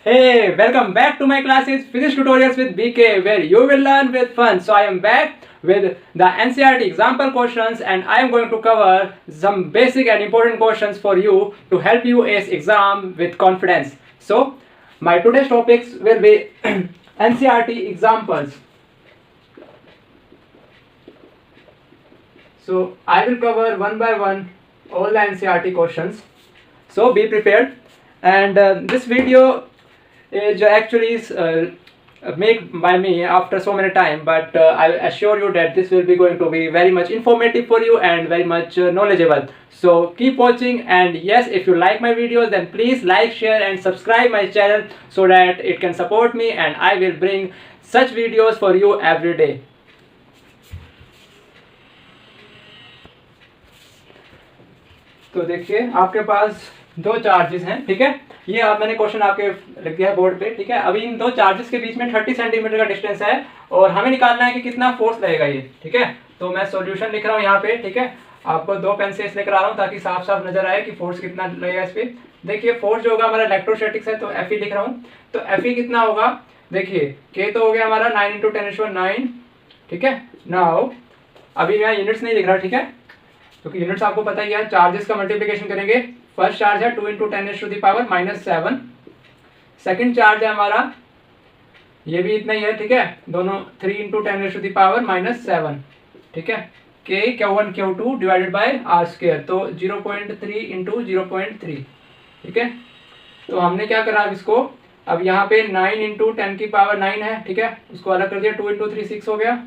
Hey, welcome back to my classes Physics Tutorials with BK, where you will learn with fun. So I am back with the NCERT example questions, and I am going to cover some basic and important questions for you to help you ace exam with confidence. So my today's topics will be NCERT examples. So I will cover one by one all the NCERT questions. So be prepared. And this video is actually made by me after so many time, but I assure you that this will be going to be very much informative for you and very much knowledgeable. So keep watching, and yes, if you like my videos, then please like, share and subscribe my channel so that it can support me and I will bring such videos for you every day. तो देखिए आपके पास दो charges हैं, ठीक है। ये आप मैंने क्वेश्चन आपके लिख दिया है बोर्ड पे, ठीक है। अभी इन दो चार्जेस के बीच में 30 सेंटीमीटर का डिस्टेंस है और हमें निकालना है कि कितना फोर्स लगेगा ये, ठीक है। तो मैं सॉल्यूशन लिख रहा हूँ यहाँ पे, ठीक है। आपको दो पेन से लेकर आ रहा हूँ ताकि साफ साफ नजर आए कि फोर्स कितना लगेगा इस पे। देखिए फोर्स जो होगा हमारा इलेक्ट्रोस्टैटिक्स है, तो Fe लिख रहा हूँ। तो Fe कितना होगा, देखिए K तो हो गया हमारा 9 × 10⁹, ठीक है। नाउ अभी मैं यूनिट्स नहीं लिख रहा, ठीक है, क्योंकि यूनिट्स आपको पता ही है। चार्जेस का मल्टीप्लिकेशन करेंगे। फर्स्ट चार्ज है 2 × 10⁻⁻⁷। सेकंड चार्ज है हमारा, ये भी इतना ही है, ठीक है, दोनों 3 × 10⁻⁷, ठीक है। K Q1 Q2 divided by r², तो 0.3 × 0.3, ठीक है। तो हमने क्या करा अब इसको, अब यहाँ पे 9 × 10⁹ है, ठीक है, उसको अलग कर दिया। 2 × 3 6 हो गया,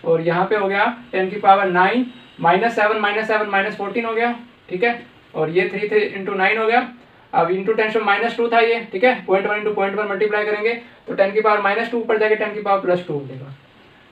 और यहाँ पे हो गया 10⁹ -7 -14 हो गया, ठीक है। और ये 3 × 9 हो गया। अब इंटू 10⁻² था ये, ठीक है। 0.1 × 0.1 मल्टीप्लाई करेंगे तो 10⁻−2 ऊपर जाके 10⁻+2 हो जाएगा,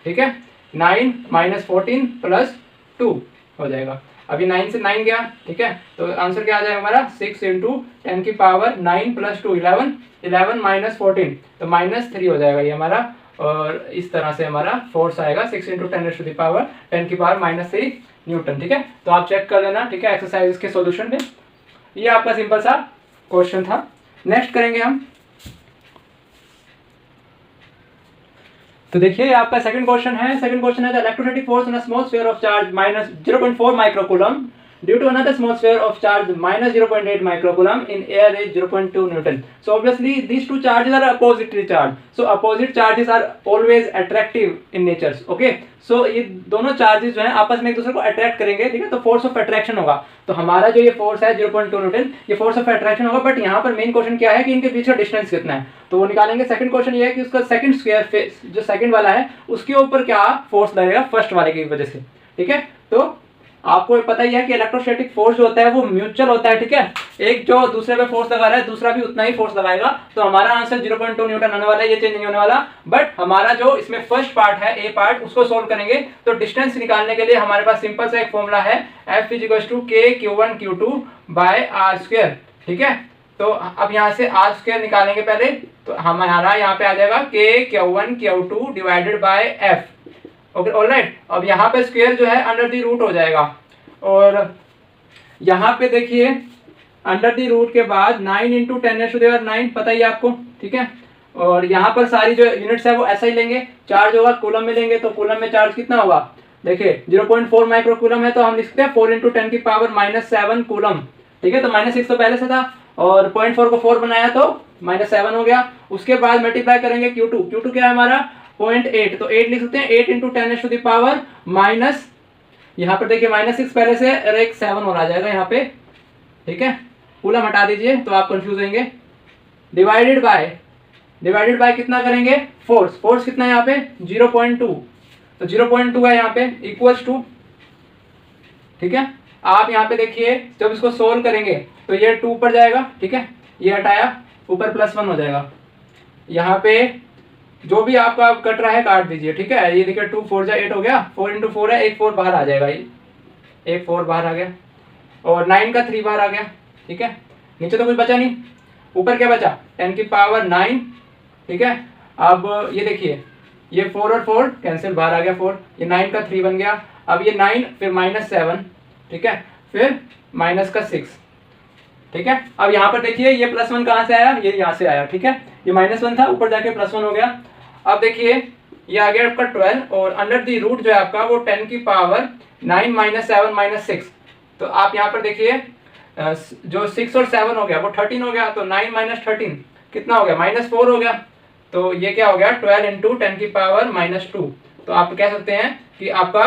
ठीक है। 9 - 14 + 2 हो जाएगा। अभी 9 से 9 गया, ठीक है। तो आंसर क्या आ जाएगा हमारा 6 × 10⁻9 + 2 11 11 - 14, तो -3 हो जाएगा ये हमारा। और इस तरह से हमारा फोर्स आएगा 6 × 10⁻10⁻³ न्यूटन, ठीक है। तो आप चेक कर लेना, ठीक है, एक्सरसाइज के सॉल्यूशन में। ये आपका सिंपल सा क्वेश्चन था। नेक्स्ट करेंगे हम। तो देखिए आपका सेकंड क्वेश्चन है। सेकंड क्वेश्चन है the electrostatic force on a small sphere of charge -0.4 microcoulomb due to another small sphere of charge -0.8 microcoulomb in air is 0.2 Newton. So obviously these two charges are oppositely charged. So opposite charges are always attractive in nature. Okay. So ये दोनों charges जो हैं आपस में एक दूसरे को attract करेंगे, ठीक है। तो फोर्स ऑफ अट्रैक्शन होगा। तो हमारा जो ये फोर्स है 0.2 न्यूटन, ये फोर्स ऑफ अट्रैक्शन होगा। बट यहाँ पर मेन क्वेश्चन क्या है कि इनके बीच का डिस्टेंस कितना है, तो वो निकालेंगे। सेकंड क्वेश्चन ये है कि उसका सेकंड स्क्वायर जो सेकंड वाला है उसके ऊपर क्या फोर्स लगेगा फर्स्ट वाले की वजह से, ठीक है। तो आपको पता ही है कि इलेक्ट्रोस्टैटिक फोर्स जो होता है वो म्यूचुअल होता है, ठीक है। एक जो दूसरे पे फोर्स लगा रहा है दूसरा भी उतना ही फोर्स लगाएगा। तो हमारा आंसर 0.2 न्यूटन आने वाला है, ये चेंज नहीं होने वाला। बट हमारा जो इसमें फर्स्ट पार्ट है, ए पार्ट, उसको सोल्व करेंगे। तो डिस्टेंस निकालने के लिए हमारे पास सिंपल सा एक फॉर्मूला है, F = K Q1 Q2 / r², ठीक है। तो अब यहाँ से r² निकालेंगे पहले, तो हमारा यहाँ पे आ जाएगा K Q1 Q2 divided by F। Okay, alright. अब यहाँ पे स्क्वायर जो है अंडर द रूट हो जाएगा, और यहाँ पे देखिए अंडर द रूट के बाद 9 × 10⁻⁹ पता ही आपको, ठीक है। और यहाँ पर सारी जो यूनिट्स है वो ऐसा ही लेंगे। चार्ज होगा कूलम में लेंगे, तो कूलम में चार्ज कितना होगा, देखिए 0.4 माइक्रोकूलम है, तो हम लिखते हैं 4 × 10⁻⁻7 कूलम, ठीक है। तो -6 तो पहले से था, और 0.4 को 4 बनाया तो -7 हो गया। उसके बाद मल्टीप्लाई करेंगे Q2 क्या है हमारा 0.8, तो 8 लिख सकते हैं। 8 × 10⁻⁻, यहाँ पर देखिए -6 पहले से और एक 7 और आ जाएगा यहाँ पे, ठीक है। कूलम हटा दीजिए तो आप कंफ्यूज होंगे। डिवाइडेड बाय कितना करेंगे, फोर्स कितना है यहाँ पे 0.2, तो 0.2 है यहाँ पे इक्वल्स टू, ठीक है। आप यहाँ पे देखिए जब इसको सोल्व करेंगे तो ये 2 ऊपर जाएगा, ठीक है, ये हटाया, ऊपर +1 हो जाएगा। यहाँ पे जो भी आपका कट रहा है काट दीजिए, ठीक है। ये देखिए 2 4 जा 8 हो गया, 4 × 4 है, एक 4 बाहर आ जाएगा, ये एक 4 बाहर आ गया, और 9 का 3 बाहर आ गया, ठीक है। नीचे तो कुछ बचा नहीं, ऊपर क्या बचा 10⁹9, ठीक है। अब ये देखिए ये 4 और 4 कैंसिल, बाहर आ गया 4, ये 9 का 3 बन गया। अब ये 9 फिर -7, ठीक है, फिर -6, ठीक है। अब यहाँ पर देखिए ये +1 कहाँ से आया, ये यहाँ से आया, ठीक है। ये -1 था, ऊपर जाके +1 हो गया। अब देखिए ये आ गया आपका 12 और अंडर दी रूट जो है आपका वो 10 की पावर 9 - 7 - 6। तो आप यहाँ पर देखिए जो 6 और 7 हो गया वो 13 हो गया, तो 9 - 13 कितना हो गया, -4 हो गया। तो ये क्या हो गया 12 × 10 की पावर -2। तो आप कह सकते हैं कि आपका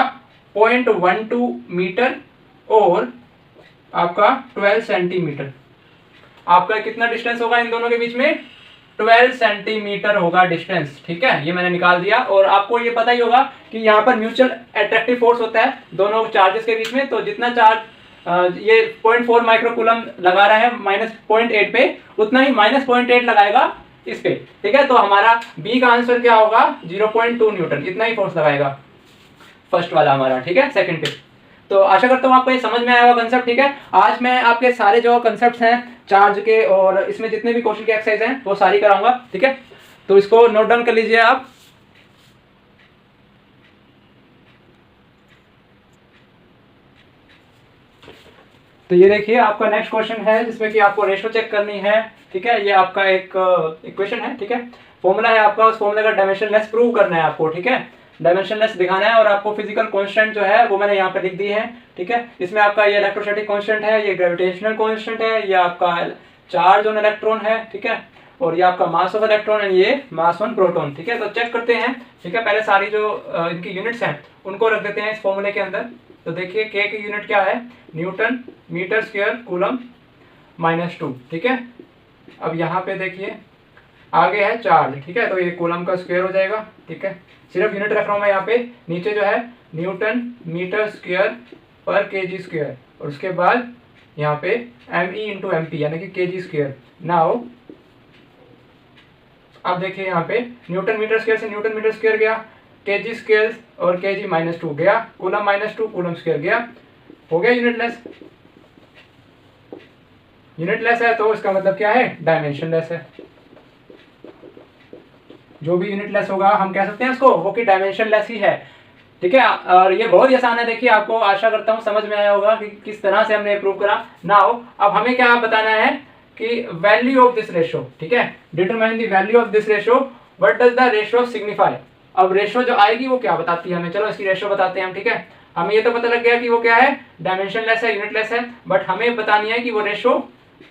0.12 मीटर और आपका 12 सेंटीमीटर, आपका कितना डिस्टेंस होगा इन दोनों के बीच में, 12 सेंटीमीटर होगा डिस्टेंस, ठीक है। ये मैंने निकाल दिया। और आपको ये पता ही होगा कि यहाँ पर म्यूचुअल अट्रैक्टिव फोर्स होता है दोनों चार्जेस के बीच में। तो जितना चार्ज ये 0.4 माइक्रोकूलम लगा रहा है -0.8 पे, उतना ही -0.8 लगाएगा इस पे, ठीक है। तो हमारा बी का आंसर क्या होगा, 0.2 न्यूटन, इतना ही फोर्स लगाएगा फर्स्ट वाला हमारा, ठीक है, सेकंड पे। तो आशा करता हूँ आपको ये समझ में आया होगा कंसेप्ट, ठीक है। आज मैं आपके सारे जो कंसेप्ट्स हैं चार्ज के और इसमें जितने भी क्वेश्चन के एक्सरसाइज हैं वो सारी कराऊंगा, ठीक है। तो इसको नोट डाउन कर लीजिए आप। तो ये देखिए आपका नेक्स्ट क्वेश्चन है जिसमें कि आपको रेशो चेक करनी है, ठीक है। ये आपका एक इक्वेशन है, ठीक है। फॉर्मूला है आपका, उस फॉर्मूले का डायमेंशनलेस प्रूव करना है आपको, ठीक है। डायमेंशनलेस दिखाना है और आपको फिजिकल कांस्टेंट जो है वो मैंने यहाँ पे लिख दी है, ठीक है। इसमें आपका ये इलेक्ट्रोस्टैटिक कांस्टेंट है, ये ग्रेविटेशनल कांस्टेंट है, ये आपका चार्ज ऑन इलेक्ट्रॉन है, ठीक है। और ये आपका मास ऑफ इलेक्ट्रॉन एंड ये मास ऑन प्रोटॉन, ठीक है। तो चेक करते हैं, ठीक है। पहले सारी जो इनकी यूनिट्स हैं उनको रख देते हैं इस फॉर्मूले के अंदर। तो देखिए के की यूनिट क्या है, न्यूटन मीटर स्क्वायर कूलम -2, ठीक है। अब यहाँ पे देखिए आगे है चार्ज, ठीक है। तो ये कूलम का स्क्वायर हो जाएगा, ठीक है। सिर्फ यूनिट रख रहा हूँ मैं यहाँ पे, नीचे जो है न्यूटन मीटर स्क्वायर पर केजी स्क्वायर, और उसके बाद यहाँ पे ME × MP यानी कि केजी स्क्वायर। नाउ अब देखिए यहाँ पे न्यूटन मीटर स्क्वायर से न्यूटन मीटर स्क्वायर गया, केजी स्क्वायर और केजी -2 गया, कूलम -2 कूलम स्क्वायर गया, हो गया यूनिटलेस। यूनिटलेस है तो इसका मतलब क्या है, डायमेंशनलेस है। जो भी यूनिटलेस होगा हम कह सकते हैं इसको वो कि डायमेंशनलेस ही है, ठीक है। और ये बहुत ही आसान है, देखिए आपको आशा करता हूँ समझ में आया होगा कि किस तरह से हमने प्रूव करा। नाउ अब हमें क्या बताना है कि वैल्यू ऑफ दिस रेशो, ठीक है। Determine the value of this ratio, what does the ratio signify. अब रेशो जो आएगी वो क्या बताती है हमें, चलो इसकी रेशो बताते हैं हम, ठीक है। हमें ये तो पता लग गया कि वो क्या है, डायमेंशनलेस है, यूनिटलेस है, बट हमें बतानी है कि वो रेशो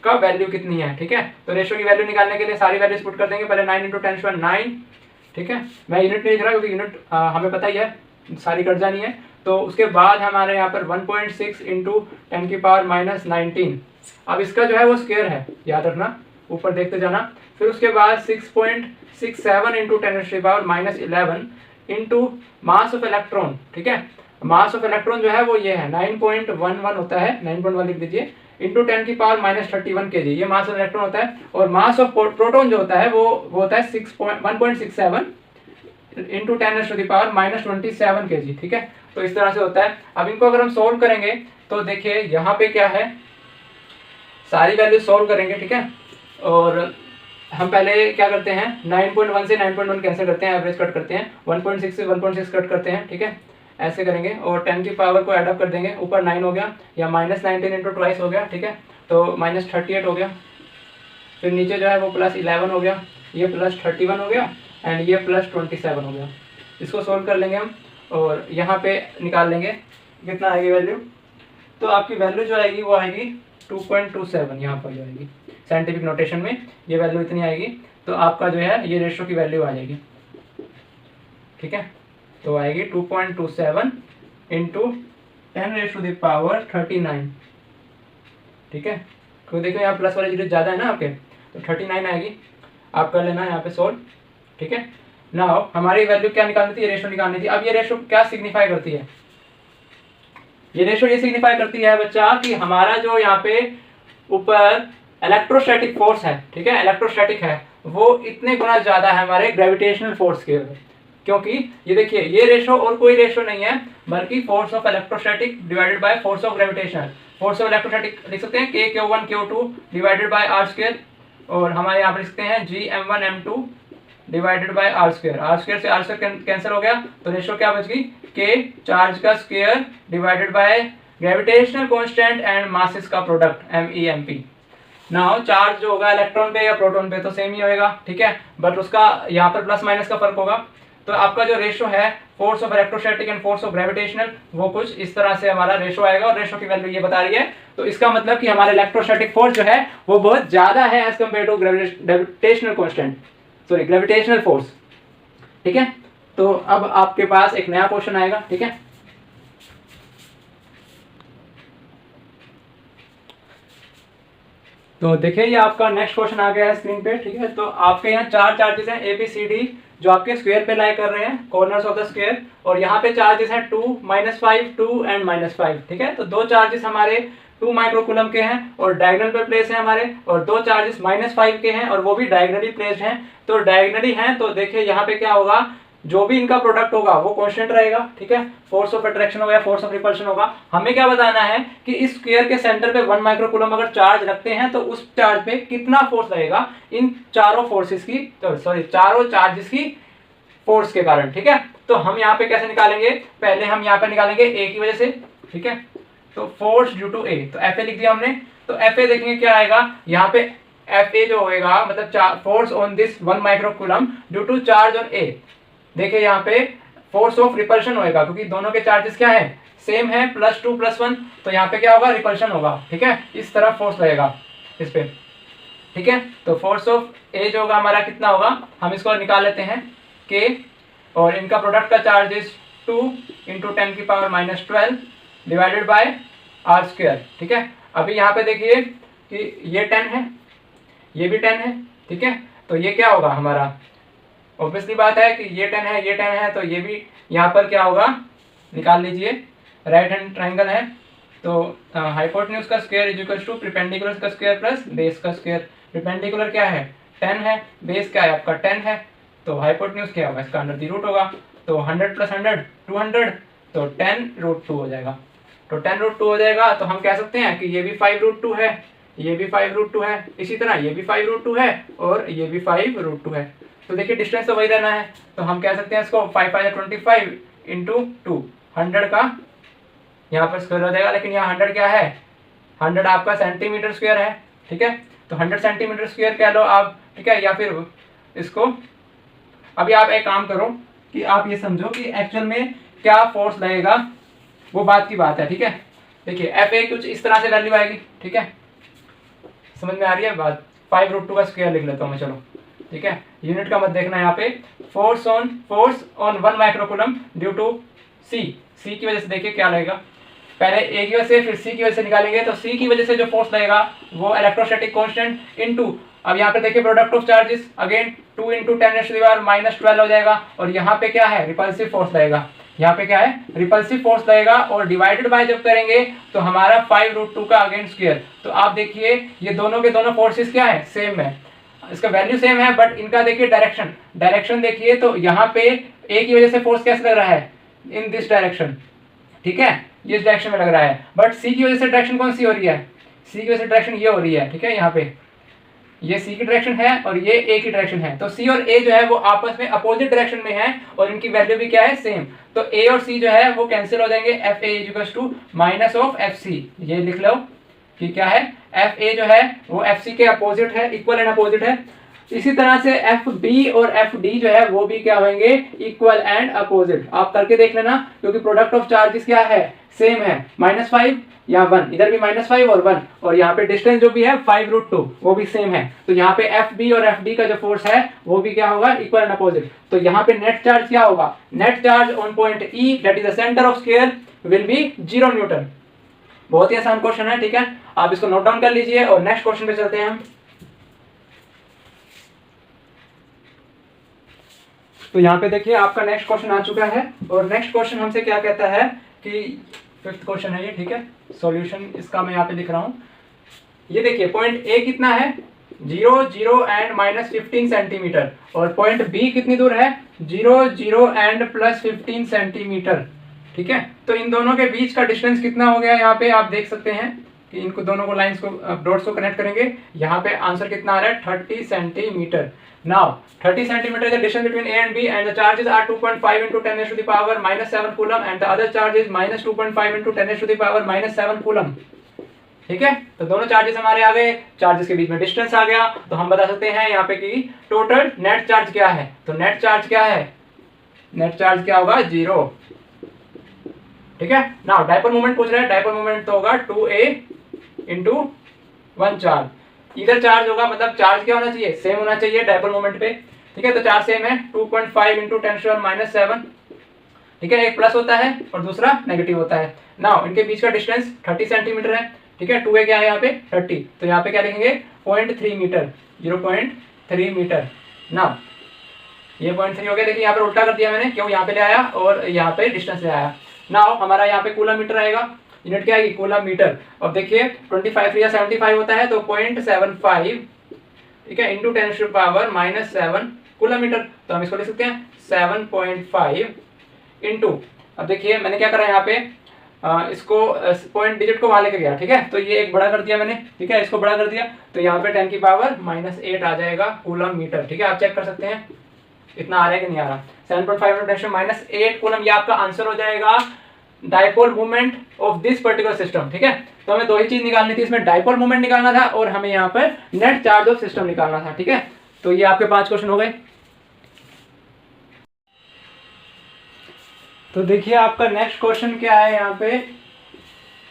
का वैल्यू कितनी है, ठीक है। तो रेशो की वैल्यू निकालने के लिए सारी वैल्यूज पुट कर देंगे। पहले 9 × 10⁻⁹ 9, ठीक है। मैं यूनिट नहीं लिख रहा क्योंकि यूनिट हमें पता ही है, सारी कट जानी है। तो उसके बाद हमारे यहाँ पर 1.6 × 10 की पावर -19। अब इसका जो है वो स्क्वायर है, याद रखना, ऊपर देखते जाना। फिर उसके बाद 6.67 × 10 की power -11 into mass of electron, ठीक है। मास ऑफ इलेक्ट्रॉन जो है वो ये है 9.11 होता है, 9.1 लिख दीजिए, इंटू 10 की पावर -31 kg, ये मास ऑफ इलेक्ट्रॉन होता है। और मास ऑफ प्रोटॉन जो होता है वो होता है 1.67 इंटू 10 की पावर -27 kg, ठीक है। तो इस तरह से होता है। अब इनको अगर हम सोल्व करेंगे तो देखिए यहाँ पे क्या है, सारी वैल्यू सोल्व करेंगे, ठीक है। और हम पहले क्या करते हैं, 9.1 से 9.1 कैंसिल करते हैं, एवरेज कट करते हैं, 1.6 से 1.6 कट करते हैं, ठीक है। ऐसे करेंगे और 10 की पावर को ऐड अप कर देंगे, ऊपर 9 हो गया, या -19 इंटू ट्वाइस हो गया, ठीक है। तो -38 हो गया। फिर नीचे जो है वो +11 हो गया, ये +31 हो गया एंड ये +27 हो गया। इसको सोल्व कर लेंगे हम और यहाँ पे निकाल लेंगे कितना आएगी वैल्यू। तो आपकी वैल्यू जो आएगी वो आएगी 2.27, यहाँ पर जो आएगी साइंटिफिक नोटेशन में ये वैल्यू इतनी आएगी। तो आपका जो है ये रेशो की वैल्यू आ जाएगी, ठीक है। तो आएगी 2.27 इंटू 10⁻39, ठीक है। क्योंकि देखो यहाँ प्लस वाली जीरो ज़्यादा है ना आपके, तो 39 आएगी। आप कर लेना यहाँ पे सोल्व, ठीक है। नाउ हमारी वैल्यू क्या निकालनी थी, रेशो निकालनी थी। अब ये रेशो क्या सिग्निफाई करती है, ये रेशो ये सिग्निफाई करती है बच्चा कि हमारा जो यहाँ पे ऊपर इलेक्ट्रोस्टैटिक फोर्स है, ठीक है, इलेक्ट्रोस्टैटिक है, वो इतने गुना ज़्यादा है हमारे ग्रेविटेशनल फोर्स के, क्योंकि ये देखिए ये रेशो और कोई रेशो नहीं है बल्कि force of electrostatic divided by force of gravitational. Force of electrostatic लिख सकते हैं K(Q1 Q2) divided by r², और हमारे यहाँ पर लिख सकते हैं G(m1 M2) divided by r²। r² से r² कैंसिल हो गया, तो रेशो क्या बच गई, K चार्ज का square divided by gravitational constant and masses का प्रोडक्ट MEMP। नाउ चार्ज जो होगा इलेक्ट्रॉन पे या प्रोटॉन पे तो सेम ही होएगा, ठीक है, बट उसका यहाँ पर प्लस माइनस का फर्क होगा। तो आपका जो रेशो है force of electrostatic and force of gravitational, वो कुछ इस तरह से हमारा रेशो आएगा, और रेशो की वैल्यू ये बता रही है। तो इसका मतलब कि हमारा इलेक्ट्रोस्टैटिक फोर्स जो है वो बहुत ज्यादा है as compare to gravitational constant, sorry gravitational force, ठीक है। तो अब आपके पास एक नया क्वेश्चन आएगा, ठीक है। तो देखिए ये आपका नेक्स्ट क्वेश्चन आ गया है स्क्रीन पे, ठीक है। तो आपके यहाँ चार चार्जेस हैं ए बी सी डी, जो आपके स्क्वायर पे लाई कर रहे हैं, कॉर्नर्स ऑफ द स्क्वायर, और यहाँ पे चार्जेस हैं 2, -5, 2 एंड -5, ठीक है। तो दो चार्जेस हमारे 2 माइक्रोकूलम के हैं और डायगोनल पे प्लेस है हमारे, और दो चार्जेस -5 के हैं और वो भी डायगोनली प्लेस्ड हैं। तो डायगोनली हैं तो देखिए यहाँ पे क्या होगा, जो भी इनका प्रोडक्ट होगा वो कांस्टेंट रहेगा, ठीक है। फोर्स ऑफ अट्रैक्शन होगा या फोर्स ऑफ रिपल्शन होगा। हमें क्या बताना है कि इस स्क्वायर के सेंटर पे 1 माइक्रोकूलम अगर चार्ज रखते हैं तो उस चार्ज पे कितना फोर्स लगेगा इन चारों फोर्सेस की, सॉरी चारों चार्जेस की फोर्स के कारण, ठीक है। तो हम यहाँ पे कैसे निकालेंगे, पहले हम यहाँ पे निकालेंगे ए की वजह से, ठीक है। तो फोर्स ड्यू टू ए, तो एफ ए लिख दिया हमने। तो एफ ए देखेंगे क्या आएगा यहाँ पे, एफ ए जो होगा मतलब force on this 1 microcoulomb due to charge on A. देखिए यहाँ पे फोर्स ऑफ रिपल्शन होएगा क्योंकि दोनों के चार्जेस क्या है, सेम है, +2 +1, तो यहाँ पे क्या होगा, रिपल्शन होगा, ठीक है। इस तरफ फोर्स लगेगा इस पे, ठीक है। तो फोर्स ऑफ ए जो होगा हमारा कितना होगा, हम इसको निकाल लेते हैं के, और इनका प्रोडक्ट का charge is 2 × 10⁻⁻12 divided by r², ठीक है। अभी यहाँ पे देखिए कि ये 10 है, ये भी 10 है, ठीक है। तो ये क्या होगा हमारा, ऑब्वियसली बात है कि ये 10 है, ये 10 है, तो ये भी यहाँ पर क्या होगा, निकाल लीजिए, राइट हैंड ट्राइंगल है। तो हाइपोटेन्यूज का square is equal to perpendicular का स्क्वायर प्लस बेस का स्क्वायर। परपेंडिकुलर क्या है, 10 है, बेस क्या है आपका 10 है, तो हाइपोटेन्यूज क्या होगा, इसका अंडर द रूट होगा। तो 100 + 100 200, तो 10√2 हो जाएगा। तो 10√2 हो जाएगा। तो हम कह सकते हैं कि ये भी 5√2 है, ये भी 5√2 है, इसी तरह ये भी 5√2 है और ये भी 5√2 है। तो देखिए डिस्टेंस तो वही रहना है, तो हम कह सकते हैं इसको 5 × 25 × 2, 100 का यहाँ पर स्क्वायर हो जाएगा। लेकिन यहाँ 100 क्या है, 100 आपका सेंटीमीटर स्क्वायर है, ठीक है। तो 100 सेंटीमीटर स्क्वायर कह लो आप, ठीक है। या फिर इसको अभी आप एक काम करो कि आप ये समझो कि एक्चुअल में क्या फोर्स लगेगा, वो बात की बात है, ठीक है। देखिए एफ ए कुछ इस तरह से वैल्यू आएगी, ठीक है, समझ में आ रही है बात। 5√2 का स्क्वायर लिख लेता हूँ मैं, चलो, ठीक है। यूनिट का मत देखना यहाँ पे, force on 1 microcoulomb due to C की वजह से देखिए क्या लगेगा, पहले ए की वजह से फिर सी की वजह से निकालेंगे। तो सी की वजह से जो फोर्स लगेगा वो इलेक्ट्रोस्टैटिक कांस्टेंट इनटू, अब यहाँ पे देखिए प्रोडक्ट ऑफ चार्जेस अगेन 2 × 10⁻⁻12 हो जाएगा, और यहाँ पे क्या है, रिपल्सिव फोर्स लगेगा, यहाँ पे क्या है, रिपल्सिव फोर्स लगेगा, और डिवाइडेड बाय जब करेंगे तो हमारा 5√2 का अगेन स्क्वायर। तो आप देखिए ये दोनों के दोनों फोर्सेस क्या है, सेम है, इसका वैल्यू सेम है, बट इनका देखिए डायरेक्शन देखिए। तो यहाँ पे ए की वजह से फोर्स कैसे लग रहा है, इन दिस डायरेक्शन, ठीक है, ये इस डायरेक्शन में लग रहा है। बट सी की वजह से डायरेक्शन कौन सी हो रही है, सी की वजह से डायरेक्शन ये हो रही है, ठीक है। यहाँ पे ये सी की डायरेक्शन है और ये ए की डायरेक्शन है। तो सी और ए जो है वो आपस में अपोजिट डायरेक्शन में है और इनकी वैल्यू भी क्या है, सेम। तो ए और सी जो है वो कैंसिल हो जाएंगे, F A equal to -(FC), ये लिख लो कि क्या है, एफ ए जो है वो एफ सी के अपोजिट है, इक्वल एंड अपोजिट है। इसी तरह से एफ बी और एफ डी जो है वो भी क्या होंगे, इक्वल एंड अपोजिट। आप करके देख लेना, क्योंकि प्रोडक्ट ऑफ चार्जेस क्या है, सेम है, -5 या 1, इधर भी -5 और 1, और यहाँ पे डिस्टेंस जो भी है 5√2 वो भी सेम है। तो यहाँ पे एफ बी और एफ डी का जो फोर्स है वो भी क्या होगा, इक्वल एंड अपोजिट। तो यहाँ पे नेट चार्ज क्या होगा, net charge on point E that is the centre of square will be 0 Newton. बहुत ही आसान क्वेश्चन है, ठीक है, आप इसको नोट डाउन कर लीजिए और नेक्स्ट क्वेश्चन पे चलते हैं हम। तो यहाँ पे देखिए आपका नेक्स्ट क्वेश्चन आ चुका है, और नेक्स्ट क्वेश्चन हमसे क्या कहता है कि 5th क्वेश्चन है ये, ठीक है। सॉल्यूशन इसका मैं यहाँ पे लिख रहा हूँ। ये देखिए पॉइंट ए कितना है, 0, 0 एंड -15 सेंटीमीटर, और पॉइंट बी कितनी दूर है, 0, 0 एंड +15 सेंटीमीटर, ठीक है। तो इन दोनों के बीच का डिस्टेंस कितना हो गया, यहाँ पे आप देख सकते हैं कि इनको दोनों को लाइंस को डॉट्स को कनेक्ट करेंगे। यहाँ पे आंसर कितना आ रहा है, 30 centimetre. Now 30 centimeter is the distance between A and B, and the charges are 2.5 × 10⁻⁻7 coulomb, and the other charge is -2.5 × 10⁻⁻7 coulomb. ठीक है, तो दोनों चार्जेस हमारे आ गए, चार्जेस के बीच में डिस्टेंस आ गया, तो हम बता सकते हैं यहाँ पे कि टोटल नेट चार्ज क्या है। तो नेट चार्ज क्या है, नेट चार्ज क्या होगा, 0। ठीक है ना, डायपोल मोमेंट पूछ रहा है, डायपोल मोमेंट तो होगा 2a इंटू 1 चार्ज। इधर चार्ज होगा मतलब चार्ज क्या होना चाहिए, सेम होना चाहिए डायपोल मोमेंट पे। ठीक है, तो चार्ज सेम है, 2.5 इंटू 10⁻⁻⁷। ठीक है, एक प्लस होता है और दूसरा नेगेटिव होता है। नाउ इनके बीच का डिस्टेंस 30 सेंटीमीटर है। ठीक है, 2a क्या है यहाँ पे 30, तो यहाँ पे क्या लिखेंगे 0.3 मीटर, 0.3 मीटर। नाउ ये 0.3 हो गया, देखिए यहाँ पे उल्टा कर दिया मैंने, क्यों यहाँ पे ले आया और यहाँ पे डिस्टेंस ले आया। नाउ हमारा यहाँ पे कूलम मीटर आएगा, यूनिट क्या आएगी, कूलम मीटर। अब देखिए 25 या 75 होता है तो 0.75, ठीक है, इंटू 10⁻⁻⁷ कूलम मीटर। तो हम इसको लिख सकते हैं 7.5 इंटू, अब देखिए मैंने क्या करा यहाँ पे, इसको पॉइंट डिजिट को वहां लेके गया। ठीक है, तो ये एक बड़ा कर दिया मैंने, ठीक है, इसको बड़ा कर दिया, तो यहाँ पे 10⁻⁻8 आ जाएगा कूलम मीटर। ठीक है, आप चेक कर सकते हैं इतना आ रहा है कि नहीं आ रहा। 7.5 इंटू 10⁻8 कूलम, ये आपका आंसर हो जाएगा dipole moment of this particular system. ठीक है, तो हमें दो ही चीज निकालनी थी, इसमें डायपोल मोमेंट निकालना था और हमें यहाँ पर नेट चार्ज ऑफ सिस्टम निकालना था। ठीक है, तो ये आपके 5 क्वेश्चन हो गए। तो देखिए आपका नेक्स्ट क्वेश्चन क्या है यहाँ पे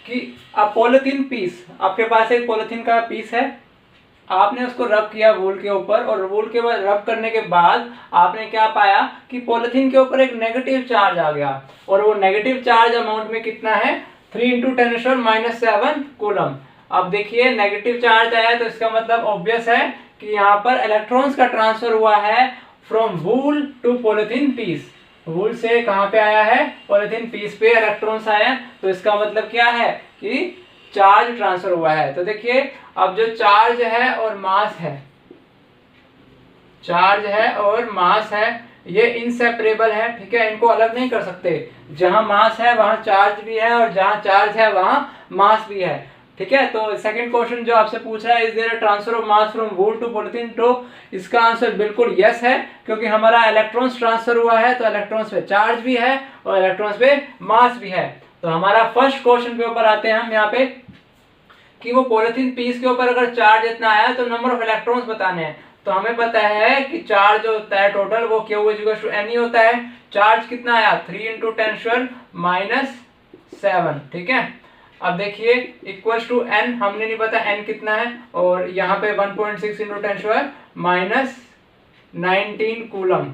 कि पॉलिथीन पीस, आपके पास एक पॉलिथीन का पीस है, आपने उसको रब किया वूल के ऊपर, और वूल के बाद रब करने के बाद आपने क्या पाया कि पॉलिथीन के ऊपर एक नेगेटिव चार्ज आ गया, और वो नेगेटिव चार्ज अमाउंट में कितना है 3 इंटू 10⁻⁻7 कूलम। अब देखिए नेगेटिव चार्ज आया तो इसका मतलब ऑब्वियस है कि यहाँ पर इलेक्ट्रॉन्स का ट्रांसफर हुआ है from wool to polythene piece. Wool से कहाँ पे आया है, पॉलिथीन पीस पे इलेक्ट्रॉन्स आए हैं, तो इसका मतलब क्या है कि चार्ज ट्रांसफर हुआ है। तो देखिए अब जो चार्ज है और मास है, चार्ज है और मास है, ये इनसेपरेबल है। ठीक है, इनको अलग नहीं कर सकते, जहां मास है वहां चार्ज भी है और जहां चार्ज है वहां मास भी है। ठीक है, तो सेकंड क्वेश्चन जो आपसे पूछ रहा है, is there a transfer of mass from wool to polythene, तो इसका आंसर बिल्कुल यस है, क्योंकि हमारा इलेक्ट्रॉन्स ट्रांसफर हुआ है, तो इलेक्ट्रॉन्स पे चार्ज भी है और इलेक्ट्रॉन्स पे मास भी है। तो हमारा फर्स्ट क्वेश्चन के ऊपर आते हैं हम यहाँ पे कि वो पॉलिथीन पीस के ऊपर अगर चार्ज इतना आया तो नंबर ऑफ इलेक्ट्रॉन्स बताने हैं। तो हमें पता है कि चार्ज जो होता है टोटल वो Q = Ne होता है। चार्ज कितना आया 3 इंटू 10⁻⁷। ठीक है, अब देखिए इक्वल्स टू n, हमने नहीं पता n कितना है, और यहाँ पे 1.6 into 10⁻⁻19 coulomb.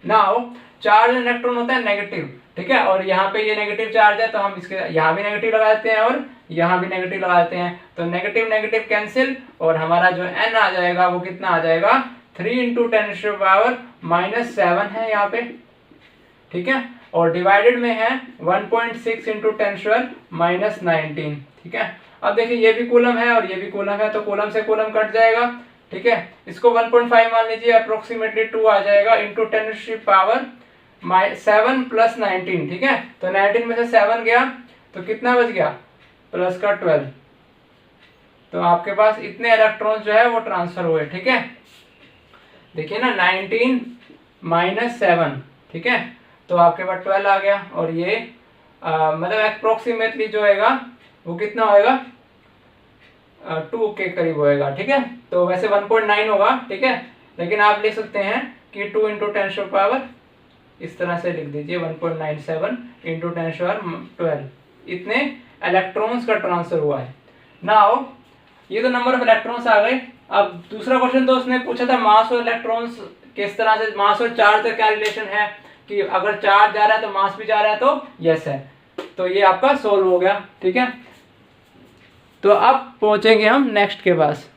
Now charge electron होता है नेगेटिव, ठीक है, और यहाँ पे ये नेगेटिव चार्ज है तो हम इसके यहाँ भी नेगेटिव लगा देते हैं और यहाँ भी नेगेटिव लगा देते हैं, तो नेगेटिव नेगेटिव कैंसिल, और हमारा जो n आ जाएगा वो कितना आ जाएगा 3 इंटू 10⁻⁻7 है यहाँ पे। ठीक है, और डिवाइडेड में है 1.6 इंटू 10⁻⁻19। ठीक है, अब देखिए ये भी कूलम है और ये भी कूलम है, तो कूलम से कूलम कट जाएगा। ठीक है, इसको 1.5 मान लीजिए, अप्रोक्सीमेटली 2 आ जाएगा इंटू 10⁻7 प्लस 19। ठीक है, तो 19 में से 7 गया तो कितना बच गया, प्लस का 12, तो आपके पास इतने इलेक्ट्रॉन जो है वो ट्रांसफर हुए। ठीक है, देखिए ना 19 माइनस 7, ठीक है, तो आपके पास 12 आ गया, और ये मतलब अप्रोक्सीमेटली जो होएगा वो कितना होएगा 2 के करीब होएगा। ठीक है, तो वैसे 1.9 होगा, ठीक है, लेकिन आप लिख सकते हैं कि 2 इंटू 10⁻, इस तरह से लिख दीजिए 1.97 इंटू 10⁻12, इतने इलेक्ट्रॉन्स का ट्रांसफर हुआ है। नाउ ये तो नंबर ऑफ इलेक्ट्रॉन्स आ गए। अब दूसरा क्वेश्चन तो उसने पूछा था मास और इलेक्ट्रॉन्स किस तरह से, मास और चार्ज का क्या रिलेशन है, कि अगर चार्ज जा रहा है तो मास भी जा रहा है, तो यस है, तो ये आपका सोल्व हो गया। ठीक है, तो अब पहुंचेंगे हम नेक्स्ट के पास।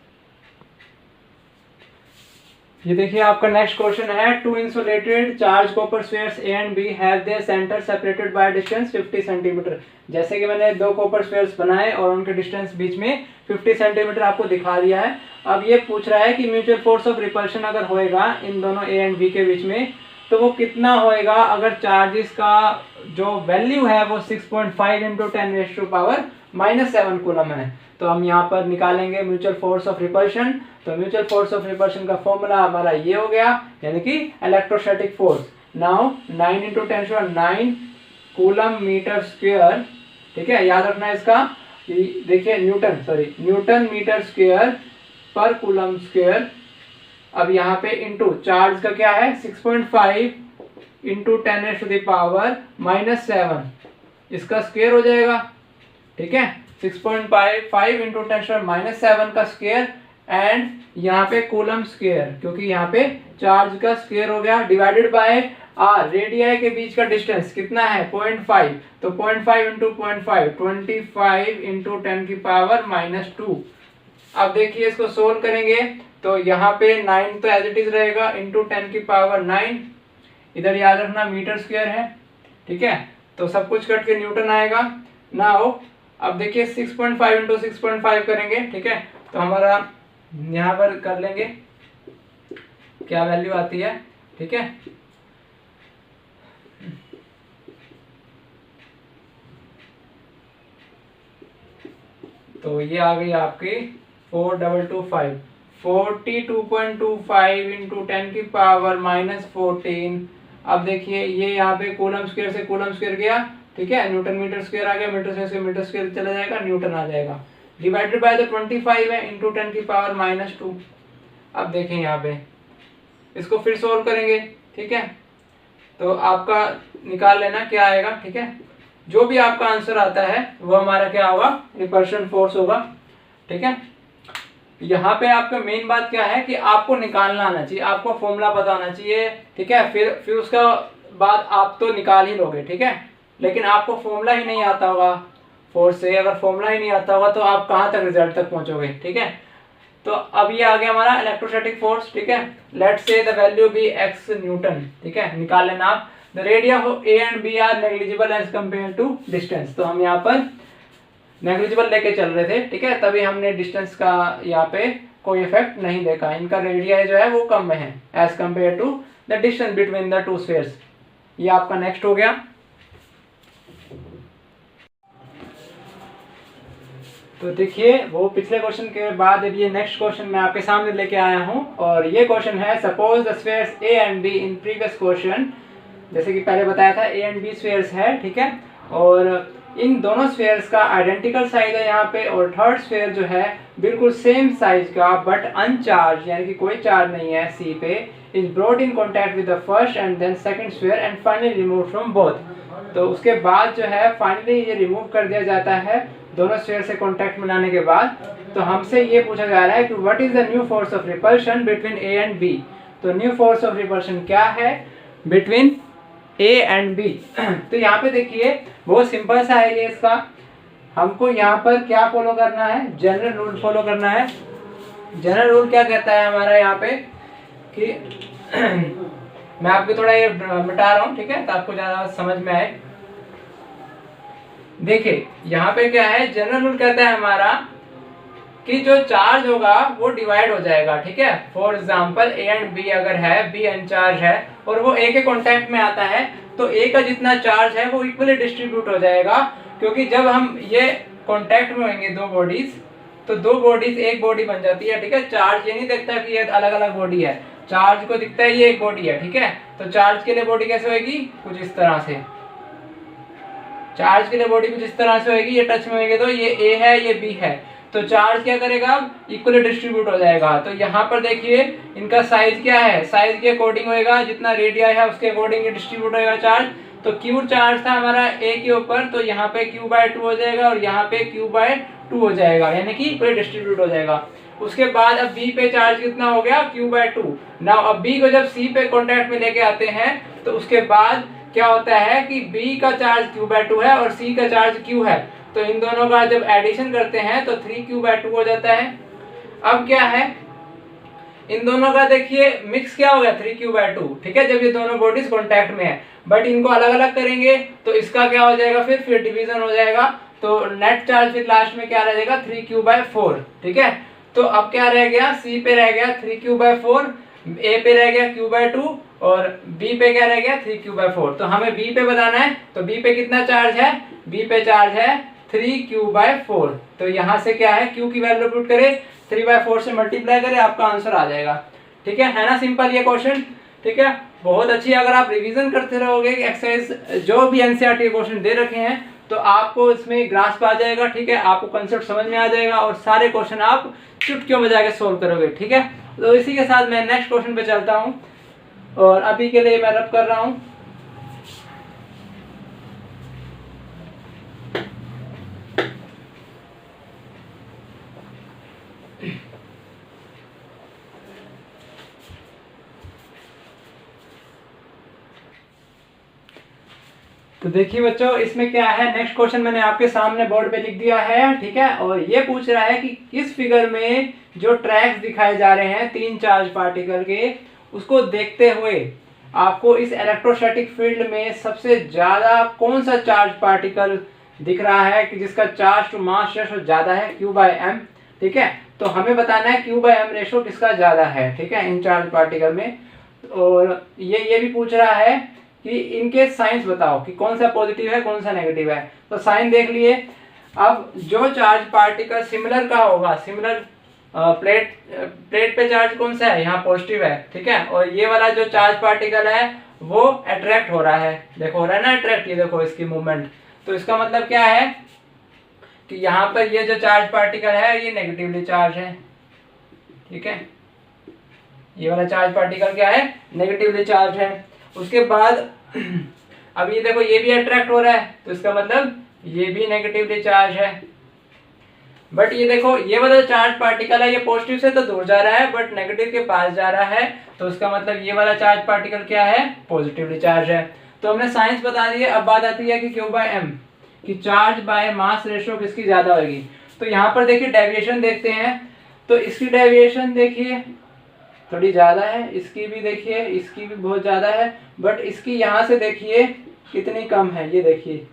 ये देखिए आपका नेक्स्ट क्वेश्चन है, two insulated charge copper spheres A and B have their centre separated by distance 50 centimetre. जैसे कि मैंने 2 कॉपर स्फीयर्स बनाए और उनके डिस्टेंस बीच में 50 सेंटीमीटर आपको दिखा दिया है। अब ये पूछ रहा है कि म्यूचुअल फोर्स ऑफ रिपल्शन अगर होएगा इन दोनों A and B के बीच में, तो वो कितना होएगा अगर चार्जेस का जो वैल्यू है वो 6.5 इंटू 10⁻⁻7 कूलम है। तो हम यहाँ पर निकालेंगे म्यूचुअल फोर्स ऑफ रिपल्शन। तो म्यूचुअल फोर्स ऑफ रिपल्शन का फॉर्मूला हमारा ये हो गया, यानी कि electrostatic force. Now 9 into 10⁻9 coulomb metre square, ठीक है, याद रखना है इसका, कि देखिए न्यूटन मीटर स्क्वायर पर कूलम स्क्वायर। अब यहाँ पे इंटू चार्ज का क्या है 6.5 इंटू 10⁻⁻7, इसका स्क्वायर हो जाएगा। ठीक है, 6.5 इंटू 10⁻⁻7 का स्क्वायर एंड यहाँ पे कूलम स्क्वायर, क्योंकि यहाँ पे चार्ज का स्क्वायर हो गया, डिवाइडेड बाय आर, रेडियाई के बीच का डिस्टेंस कितना है 0.5, तो 0.5 इंटू 0.5 25 इंटू 10⁻⁻2। अब देखिए इसको सोल्व करेंगे तो यहाँ पे 9 तो एज इट इज रहेगा इंटू 10⁻9, इधर याद रखना मीटर स्क्वायर है। ठीक है, तो सब कुछ कट के न्यूटन आएगा। नाउ अब देखिए 6.5 इंटू 6.5 करेंगे। ठीक है, तो हमारा यहाँ पर कर लेंगे क्या वैल्यू आती है। ठीक है, तो ये आ गई आपकी 4225, 42.25 इंटू 10⁻⁻14। अब देखिए ये यहाँ पे कूलम स्क्वायर से कूलम स्क्वायर गया। ठीक है, न्यूटन मीटर स्क्वायर आ गया, मीटर स्क्वायर से मीटर स्क्वायर चला जाएगा, न्यूटन आ जाएगा, डिवाइडेड बाय द 25 है इंटू 10⁻⁻2। अब देखें यहाँ पे इसको फिर सोल्व करेंगे। ठीक है, तो आपका निकाल लेना क्या आएगा। ठीक है, जो भी आपका आंसर आता है वो हमारा क्या होगा, रिपल्शन फोर्स होगा। ठीक है, यहाँ पे आपका मेन बात क्या है कि आपको निकालना आना चाहिए, आपको फॉर्मूला पता होना चाहिए। ठीक है, फिर उसका बाद आप तो निकाल ही लोगे। ठीक है, लेकिन आपको फॉर्मूला ही नहीं आता होगा फोर्स से, अगर फॉर्मूला ही नहीं आता होगा तो आप कहाँ तक रिजल्ट तक पहुंचोगे। ठीक है, तो अब ये आ गया हमारा इलेक्ट्रोस्टैटिक फोर्स। ठीक है, let's say the value be x newton. ठीक है, निकाल लेना आप। The radii of A and B are negligible as compare to distance, तो हम यहाँ पर नेग्लिजिबल लेके चल रहे थे। ठीक है, तभी हमने डिस्टेंस का यहाँ पे कोई इफेक्ट नहीं देखा, इनका रेडिया जो है वो कम में है as compare to the distance between the two spheres. ये आपका नेक्स्ट हो गया। तो देखिए वो पिछले क्वेश्चन के बाद अब ये नेक्स्ट क्वेश्चन मैं आपके सामने लेके आया हूँ, और ये क्वेश्चन है suppose the spheres A and be in previous question, जैसे कि पहले बताया था ए एंड बी स्फीयर्स है। ठीक है, और इन दोनों स्फीयर्स का आइडेंटिकल साइज है यहाँ पे, और थर्ड स्फीयर जो है बिल्कुल सेम साइज का बट अनचार्ज, यानी कि कोई चार्ज नहीं है सी पे, is brought in contact with the first and then second sphere and finally remove from both. तो उसके बाद जो है फाइनली ये रिमूव कर दिया जाता है दोनों स्फीयर से कॉन्टैक्ट में लाने के बाद। तो हमसे ये पूछा जा रहा है कि what is the new force of repulsion between A and B. तो न्यू फोर्स ऑफ रिपल्शन क्या है बिटवीन ए एंड बी। तो यहाँ पे देखिए बहुत सिंपल सा है ये, इसका हमको यहाँ पर क्या फॉलो करना है, जनरल रूल फॉलो करना है। जनरल रूल क्या कहता है हमारा यहाँ पे कि मैं आपको थोड़ा ये मिटा रहा हूँ। ठीक है, तो आपको ज़्यादा समझ में आए। देखिए यहाँ पे क्या है, जनरल रूल कहता है हमारा कि जो चार्ज होगा वो डिवाइड हो जाएगा। ठीक है, for example A and B अगर है, बी अनचार्ज है और वो ए के कांटेक्ट में आता है, तो ए का जितना चार्ज है वो इक्वली डिस्ट्रीब्यूट हो जाएगा, क्योंकि जब हम ये कांटेक्ट में होंगे दो बॉडीज, तो दो बॉडीज एक बॉडी बन जाती है। ठीक है, चार्ज ये नहीं देखता कि ये अलग अलग बॉडी है, चार्ज को दिखता है ये एक बॉडी है। ठीक है, तो चार्ज के लिए बॉडी कैसे होगी, कुछ इस तरह से, चार्ज के लिए बॉडी कुछ इस तरह से होगी, ये टच में होंगे तो ये ए है ये बी है, तो चार्ज क्या करेगा, इक्वली डिस्ट्रीब्यूट हो जाएगा। तो यहाँ पर देखिए इनका साइज क्या है, साइज के अकॉर्डिंग होएगा, जितना रेडियस है उसके अकॉर्डिंग डिस्ट्रीब्यूट होएगा चार्ज। तो क्यू चार्ज था हमारा ए के ऊपर, तो यहाँ पे q/2 हो जाएगा और यहाँ पे q/2 हो जाएगा, यानी कि इक्वली डिस्ट्रीब्यूट हो जाएगा। उसके बाद अब बी पे चार्ज कितना हो गया, q/2। नाउ अब बी को जब सी पे कॉन्टैक्ट में लेके आते हैं तो उसके बाद क्या होता है कि बी का चार्ज q/2 है और सी का चार्ज q है, तो इन दोनों का जब एडिशन करते हैं तो 3q/2 हो जाता है। अब क्या है, इन दोनों का देखिए मिक्स क्या हो गया 3q/2। ठीक है, जब ये दोनों बॉडीज कांटेक्ट में है, बट इनको अलग अलग करेंगे तो इसका क्या हो जाएगा, फिर डिवीजन हो जाएगा, तो नेट चार्ज फिर लास्ट में क्या रह जाएगा 3q/4। ठीक है, तो अब क्या रह गया, सी पे रह गया 3q/4, ए पे रह गया q/2 और बी पे क्या रह गया 3q/4। तो हमें बी पे बताना है, तो बी पे कितना चार्ज है, बी पे चार्ज है 3q/4। तो यहाँ से क्या है, q की वैल्यू पुट करें, 3/4 से मल्टीप्लाई करें, आपका आंसर आ जाएगा। ठीक है ना, सिंपल ये क्वेश्चन। ठीक है, बहुत अच्छी, अगर आप रिवीजन करते रहोगे एक्सरसाइज जो भी एनसीईआरटी के क्वेश्चन दे रखे हैं तो आपको इसमें ग्रास्प आ जाएगा, ठीक है, आपको कंसेप्ट समझ में आ जाएगा और सारे क्वेश्चन आप चुटकियों में जाके सोल्व करोगे, ठीक है। तो इसी के साथ मैं नेक्स्ट क्वेश्चन पे चलता हूँ और अभी के लिए मैं रब कर रहा हूँ। तो देखिए बच्चों, इसमें क्या है, नेक्स्ट क्वेश्चन मैंने आपके सामने बोर्ड पे लिख दिया है, ठीक है। और ये पूछ रहा है कि इस फिगर में जो ट्रैक्स दिखाए जा रहे हैं 3 चार्ज पार्टिकल के, उसको देखते हुए आपको इस इलेक्ट्रोस्टैटिक फील्ड में सबसे ज्यादा कौन सा चार्ज पार्टिकल दिख रहा है कि जिसका चार्ज टू मास रेशो ज्यादा है, Q/m, ठीक है। तो हमें बताना है Q/m रेशो किसका ज्यादा है, ठीक है, इन चार्ज पार्टिकल में। और ये भी पूछ रहा है कि इनके साइंस बताओ कि कौन सा पॉजिटिव है कौन सा नेगेटिव है। तो साइन देख लिए। अब जो चार्ज पार्टिकल सिमिलर का होगा, सिमिलर प्लेट पे चार्ज कौन सा है, यहाँ पॉजिटिव है, ठीक है। और ये वाला जो चार्ज पार्टिकल है वो अट्रैक्ट हो रहा है, देखो हो रहा है ना अट्रैक्ट, ये देखो इसकी मूवमेंट। तो इसका मतलब क्या है कि यहाँ पर ये जो चार्ज पार्टिकल है ये नेगेटिवली चार्ज है, ठीक है। ये वाला चार्ज पार्टिकल क्या है, नेगेटिवली चार्ज है। उसके बाद अब ये देखो ये भी अट्रैक्ट हो रहा है, तो इसका मतलब ये भी नेगेटिवली चार्ज है। बट ये देखो ये वाला चार्ज पार्टिकल है ये पॉजिटिव से तो दूर जा रहा है बट नेगेटिव के पास जा रहा है, तो उसका मतलब ये वाला चार्ज पार्टिकल क्या है, पॉजिटिवली चार्ज है। तो हमने साइंस बता दी है। अब बात आती है कि Q/m कि चार्ज बाय मास रेशो किसकी ज्यादा होगी। तो यहाँ पर देखिए डेविएशन देखते हैं, तो इसकी डेविएशन देखिए थोड़ी ज्यादा है, इसकी भी देखिए, इसकी भी बहुत ज्यादा है, बट इसकी यहाँ से देखिए कितनी कम है, ये देखिए।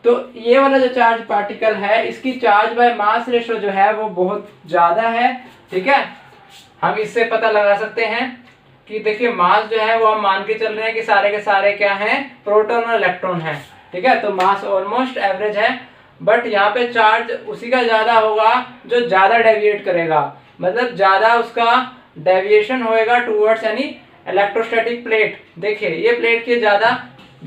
तो ये वाला जो चार्ज पार्टिकल है इसकी चार्ज बाय मास रेशो जो है वो बहुत ज्यादा है, ठीक है। हम इससे पता लगा सकते हैं कि देखिए मास जो है वो हम मान के चल रहे हैं कि सारे के सारे क्या हैं, प्रोटॉन और इलेक्ट्रॉन है, ठीक है। तो मास ऑलमोस्ट एवरेज है, बट यहाँ पे चार्ज उसी का ज्यादा होगा जो ज्यादा डेविएट करेगा, मतलब ज्यादा उसका डेविएशन होएगा टूवर्ड्स यानी इलेक्ट्रोस्टैटिक प्लेट। देखिए ये प्लेट की ज्यादा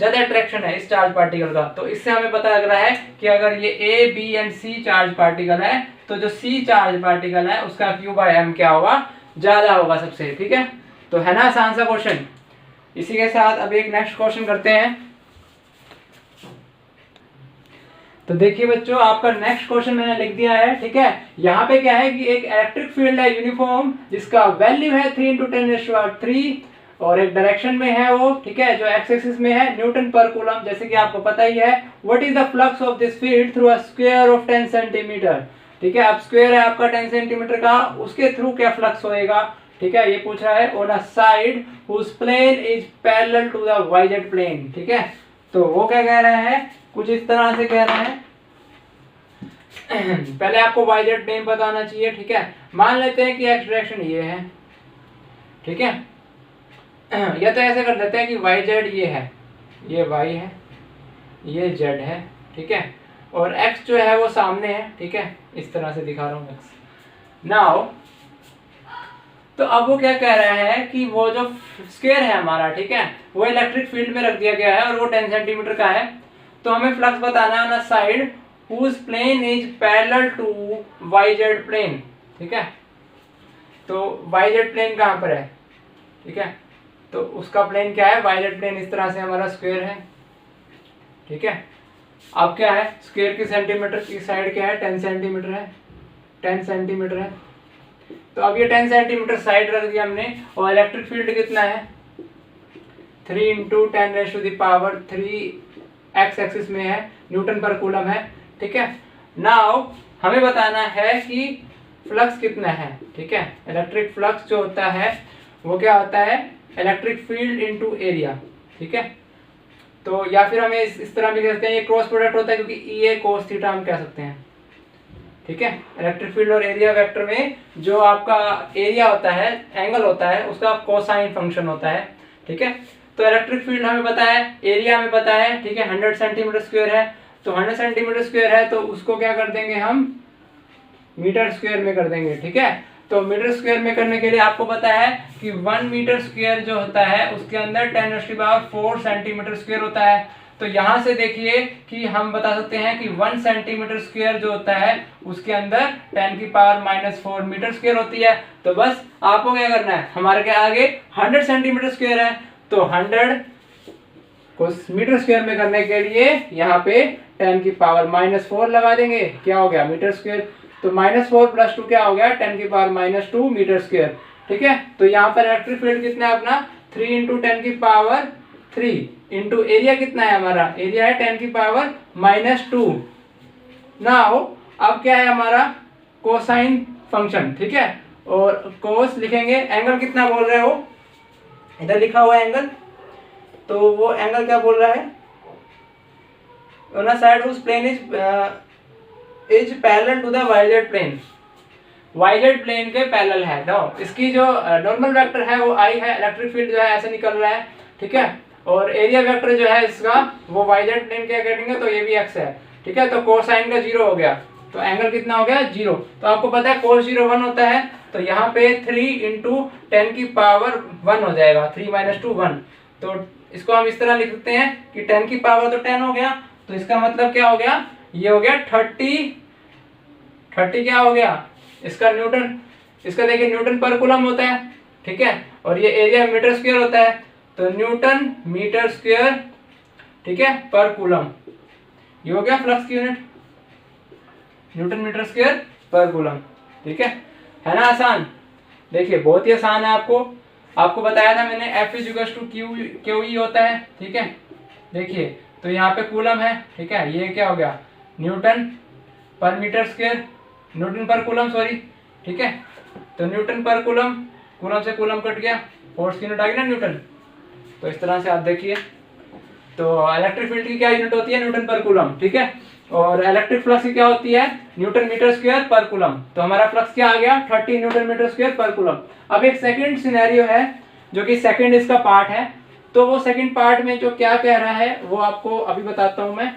अट्रैक्शन है इस चार्ज पार्टिकल का। तो इससे हमें पता लग रहा है कि अगर ये A, B and C charge particle है तो जो C चार्ज पार्टिकल है उसका Q/m क्या होगा, ज्यादा होगा सबसे, ठीक है। तो है ना आसान सा क्वेश्चन। इसी के साथ अब एक नेक्स्ट क्वेश्चन करते हैं। तो देखिए बच्चों आपका नेक्स्ट क्वेश्चन मैंने लिख दिया है, ठीक है। यहाँ पे क्या है कि एक इलेक्ट्रिक फील्ड है यूनिफॉर्म जिसका वैल्यू है 3 × 10⁻³ और एक डायरेक्शन में है वो, ठीक है, जो एक्स एक्सिस में है, न्यूटन पर कूलम, जैसे कि आपको पता ही है। What is the flux of this field through a square of 10 centimetre, ठीक है। अब स्क्वायर है आपका 10 सेंटीमीटर का, उसके थ्रू क्या फ्लक्स होएगा, ठीक है, ये पूछ रहा है। On a side whose plane is parallel to the YZ plane, ठीक है। तो वो क्या कह रहा है, कुछ इस तरह से कह रहा है। पहले आपको YZ प्लेन बताना चाहिए, ठीक है। मान लेते हैं कि एक्स डायरेक्शन ये है, ठीक है, या तो ऐसे कर लेते हैं कि YZ ये है, ये Y है, ये Z है, ठीक है, और X जो है वो सामने है, ठीक है, इस तरह से दिखा रहा हूँ X। नाउ तो अब वो क्या कह रहा है कि वो जो स्क्वायर है हमारा, ठीक है, वो इलेक्ट्रिक फील्ड में रख दिया गया है और वो 10 सेंटीमीटर का है। तो हमें फ्लक्स बताना है on a side whose plane is parallel to YZ plane, ठीक है। तो YZ प्लेन कहाँ पर है, ठीक है, तो उसका प्लेन क्या है, YZ प्लेन इस तरह से हमारा स्क्वायर है, ठीक है। अब क्या है, स्क्वायर की सेंटीमीटर की साइड क्या है, 10 सेंटीमीटर है, 10 सेंटीमीटर है। तो अब ये 10 सेंटीमीटर साइड रख दिया हमने और इलेक्ट्रिक फील्ड कितना है, 3 × 10⁻³ एक्स एक्सिस में है, न्यूटन पर कूलम है, ठीक है। नाउ हमें बताना है कि फ्लक्स कितना है, ठीक है। इलेक्ट्रिक फ्लक्स जो होता है वो क्या होता है, इलेक्ट्रिक फील्ड इनटू एरिया, ठीक है। तो या फिर हमें इस तरह भी कह सकते हैं, ये क्रॉस प्रोडक्ट होता है क्योंकि EA cos थीटा हम कह सकते हैं, ठीक है। इलेक्ट्रिक फील्ड और एरिया वेक्टर में जो आपका एरिया होता है, एंगल होता है, उसका कोसाइन फंक्शन होता है, ठीक है। तो इलेक्ट्रिक फील्ड हमें पता है, एरिया हमें पता है, ठीक है, 100 सेंटीमीटर स्क्वायर है। तो 100 सेंटीमीटर स्क्वायर है तो उसको क्या कर देंगे हम, मीटर स्क्वायर में कर देंगे, ठीक है। तो मीटर स्क्वायर में करने के लिए आपको पता है कि 1 मीटर स्क्वायर जो होता है उसके अंदर 10⁻⁴ सेंटीमीटर स्क्वायर होता है। तो यहाँ से देखिए कि हम बता सकते हैं कि 1 सेंटीमीटर स्क्वायर जो होता है उसके अंदर 10⁻⁴ मीटर स्क्वायर होती है। तो बस आपको क्या करना है, हमारे के आगे 100 सेंटीमीटर स्क्वायर है, तो 100 को मीटर स्क्वायर में करने के लिए यहाँ पे 10⁻⁴ लगा देंगे, क्या हो गया मीटर स्क्वायर। तो -4 + 2 क्या हो गया 10⁻⁻2 मीटर स्क्वायर। ठीक है, तो यहाँ पर इलेक्ट्रिक फील्ड कितना है अपना 3 × 10⁻³ इंटू एरिया कितना है हमारा, एरिया है 10⁻⁻2। नाउ अब क्या है हमारा कोसाइन फंक्शन। ठीक है, और कोस लिखेंगे, एंगल कितना बोल रहे हो, इधर लिखा हुआ है एंगल, तो वो एंगल क्या बोल रहा है, on a side whose plane is parallel to the yz plane, yz plane के पैरेलल है। नो, इसकी जो नॉर्मल वेक्टर है वो I है, इलेक्ट्रिक फील्ड जो है ऐसे निकल रहा है। ठीक है, और एरिया वेक्टर जो है इसका वो yz प्लेन के अकॉर्डिंग है, तो ये भी x है। ठीक है, तो कोसाइन का 0 हो गया, तो एंगल कितना हो गया 0। तो आपको पता है cos 0 1 होता है, तो यहाँ पे 3 × 10⁻1 हो जाएगा, 3 - 2 1। तो इसको हम इस तरह लिख सकते हैं कि 10 की पावर तो 10 हो गया, तो इसका मतलब क्या हो गया, ये हो गया 30 क्या हो गया इसका न्यूटन, इसका देखिए न्यूटन पर कूलम होता है। ठीक है, और ये एरिया मीटर स्क्वायर होता है, तो न्यूटन मीटर स्क्वायर, ठीक है, पर कूलम, ये हो गया फ्लक्स की यूनिट, न्यूटन मीटर स्क्वायर पर कूलम। ठीक है ना आसान, देखिए बहुत ही आसान है। आपको बताया था मैंने F = QE होता है। ठीक है, देखिए तो यहाँ पे कूलम है। ठीक है, ये क्या हो गया न्यूटन पर मीटर स्क्वायर, न्यूटन पर कूलम सॉरी। ठीक है, तो न्यूटन पर कूलम, कूलम से कूलम कट गया, फोर्स की यूनिट आ गई ना न्यूटन। तो इस तरह से आप देखिए, तो इलेक्ट्रिक फील्ड की क्या यूनिट होती है न्यूटन पर कूलम। ठीक है, और इलेक्ट्रिक फ्लक्स की क्या होती है न्यूटन मीटर स्क्वायर पर कूलम। तो हमारा फ्लक्स क्या आ गया 30 न्यूटन मीटर स्क्वायर पर कूलम। अब एक सेकंड सिनेरियो है जो कि सेकंड इसका पार्ट है, तो वो सेकंड पार्ट में जो क्या कह रहा है वो आपको अभी बताता हूं मैं,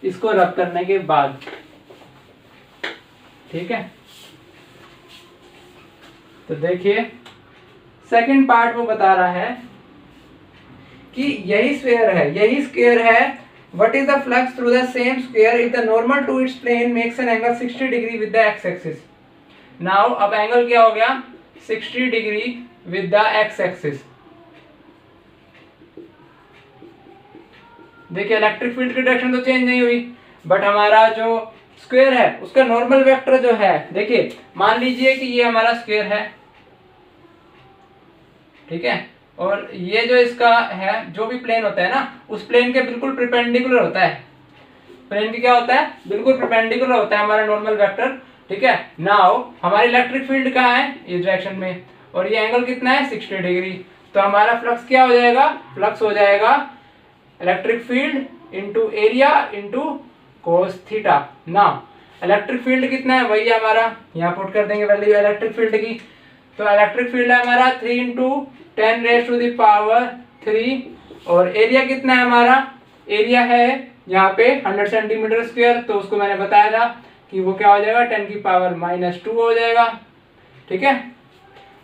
इसको रब करने के बाद। ठीक है, तो देखिए सेकंड पार्ट वो बता रहा है कि यही स्क्वायर है, what is the flux through the same square if the normal to its plane makes an angle 60 degree with the x axis। now अब एंगल क्या हो गया 60 degree with the x axis। देखिए इलेक्ट्रिक फील्ड की direction तो change नहीं हुई, but हमारा जो स्क्वायर है उसका नॉर्मल वेक्टर जो है, देखिए मान लीजिए कि ये हमारा स्क्वायर है। ठीक है, और ये जो इसका है जो भी प्लेन होता है ना, उस प्लेन के बिल्कुल परपेंडिकुलर होता है, प्लेन की क्या होता है बिल्कुल परपेंडिकुलर होता है हमारा नॉर्मल वेक्टर। ठीक है, नाउ हमारी इलेक्ट्रिक फील्ड कहाँ है इस डायरेक्शन में, और ये एंगल कितना है 60 डिग्री। तो हमारा फ्लक्स क्या हो जाएगा, फ्लक्स हो जाएगा electric field into area into cos theta. Now electric field कितना है वही हमारा, यहाँ पुट कर देंगे वैल्यू इलेक्ट्रिक फील्ड की। तो इलेक्ट्रिक फील्ड है हमारा 3 × 10⁻³ और एरिया कितना है हमारा, एरिया है यहाँ पे 100 सेंटीमीटर स्क्वायर, तो उसको मैंने बताया था कि वो क्या हो जाएगा 10⁻⁻2 हो जाएगा। ठीक है,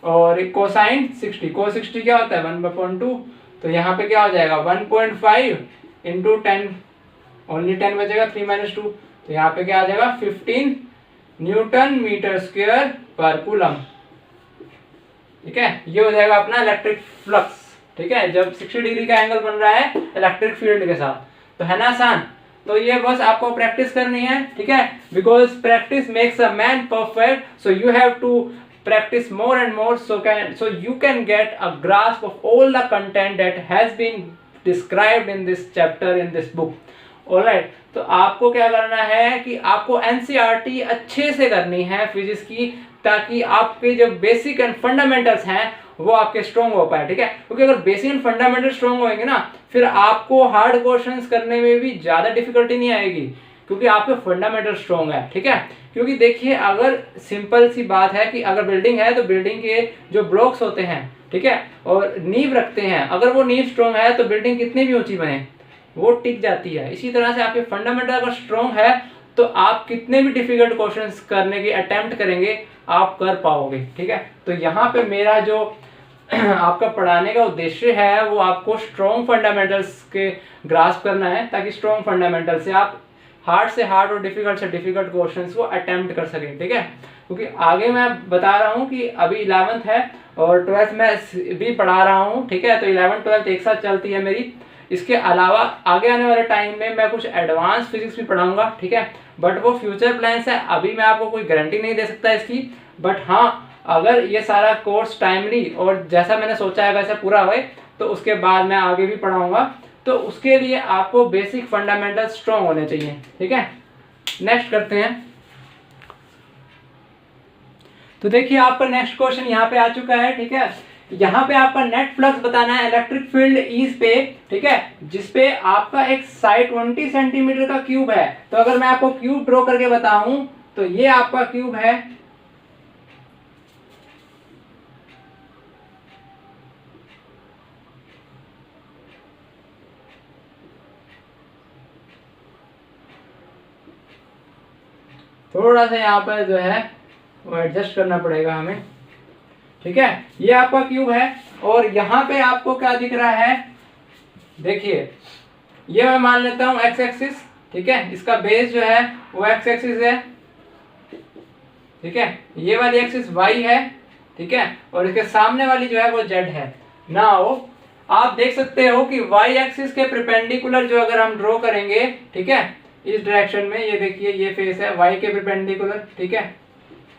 और कोसाइन 60, cos 60 क्या होता है 1/2, तो यहाँ पे क्या हो जाएगा 1.5 × 10, ओनली 10 बचेगा 3 - 2, तो यहाँ पे क्या आ जाएगा 15 न्यूटन मीटर स्क्वायर पर कूलम। ठीक है, ये हो जाएगा अपना इलेक्ट्रिक फ्लक्स। ठीक है, जब 60 डिग्री का एंगल बन रहा है इलेक्ट्रिक फील्ड के साथ, तो है ना आसान। तो ये बस आपको प्रैक्टिस करनी है। ठीक है, because practice makes a man perfect, so you have to practice more and more so you can get a grasp of all the content that has been described in this chapter in this book। Alright, तो आपको क्या करना है कि आपको NCERT अच्छे से करनी है फिजिक्स की, ताकि आपके जो बेसिक एंड फंडामेंटल्स हैं वो आपके स्ट्रॉन्ग हो पाए। ठीक है, क्योंकि अगर बेसिक एंड फंडामेंटल स्ट्रॉन्ग होंगे ना, फिर आपको हार्ड क्वेश्चंस करने में भी ज़्यादा डिफिकल्टी नहीं आएगी, क्योंकि आपके फंडामेंटल स्ट्रॉन्ग है। ठीक है, क्योंकि देखिए अगर सिंपल सी बात है कि अगर बिल्डिंग है तो बिल्डिंग के जो ब्लॉक्स होते हैं, ठीक है, और नींव रखते हैं, अगर वो नींव स्ट्रॉन्ग है तो बिल्डिंग कितनी भी ऊंची बने वो टिक जाती है। इसी तरह से आपके फंडामेंटल अगर स्ट्रॉन्ग है तो आप कितने भी डिफिकल्ट क्वेश्चंस करने की अटेम्प्ट करेंगे आप कर पाओगे। ठीक है, तो यहाँ पे मेरा जो आपका पढ़ाने का उद्देश्य है वो आपको स्ट्रॉन्ग फंडामेंटल्स के ग्रास्प करना है, ताकि स्ट्रॉन्ग फंडामेंटल से आप हार्ड से हार्ड और डिफिकल्ट से डिफिकल्ट क्वेश्चंस को अटेम्प्ट कर सकें, ठीक है। क्योंकि आगे मैं बता रहा हूँ कि अभी 11th है और 12th में भी पढ़ा रहा हूँ, ठीक है। तो 11th 12th एक साथ चलती है मेरी। इसके अलावा आगे आने वाले टाइम में मैं कुछ एडवांस फिजिक्स भी पढ़ाऊंगा, ठीक है। बट वो फ्यूचर प्लान्स है, अभी मैं आपको कोई गारंटी नहीं दे सकता इसकी। बट हाँ, अगर ये सारा कोर्स टाइमली और जैसा मैंने सोचा है वैसे पूरा हुए तो उसके बाद मैं आगे भी पढ़ाऊंगा। तो उसके लिए आपको बेसिक फंडामेंटल स्ट्रॉन्ग होने चाहिए, ठीक है। नेक्स्ट करते हैं। तो देखिए आपका नेक्स्ट क्वेश्चन यहाँ पे आ चुका है, ठीक है। यहाँ पे आपका नेट फ्लक्स बताना है इलेक्ट्रिक फील्ड ईज पे, ठीक है, जिसपे आपका एक साइड 20 सेंटीमीटर का क्यूब है। तो अगर मैं आपको क्यूब ड्रॉ करके बताऊं तो ये आपका क्यूब है, थोड़ा सा यहाँ पर जो है वो एडजस्ट करना पड़ेगा हमें, ठीक है। ये आपका क्यूब है और यहाँ पे आपको क्या दिख रहा है, देखिए ये मैं मान लेता हूँ एक्स एक्सिस, ठीक है। इसका बेस जो है वो एक्स एक्सिस है, ठीक है। ये वाली एक्सिस वाई है, ठीक है, और इसके सामने वाली जो है वो जेड है। नाउ आप देख सकते हो कि वाई एक्सिस के परपेंडिकुलर जो अगर हम ड्रॉ करेंगे, ठीक है, इस डायरेक्शन में, ये देखिए ये फेस है वाई के परपेंडिकुलर, ठीक है,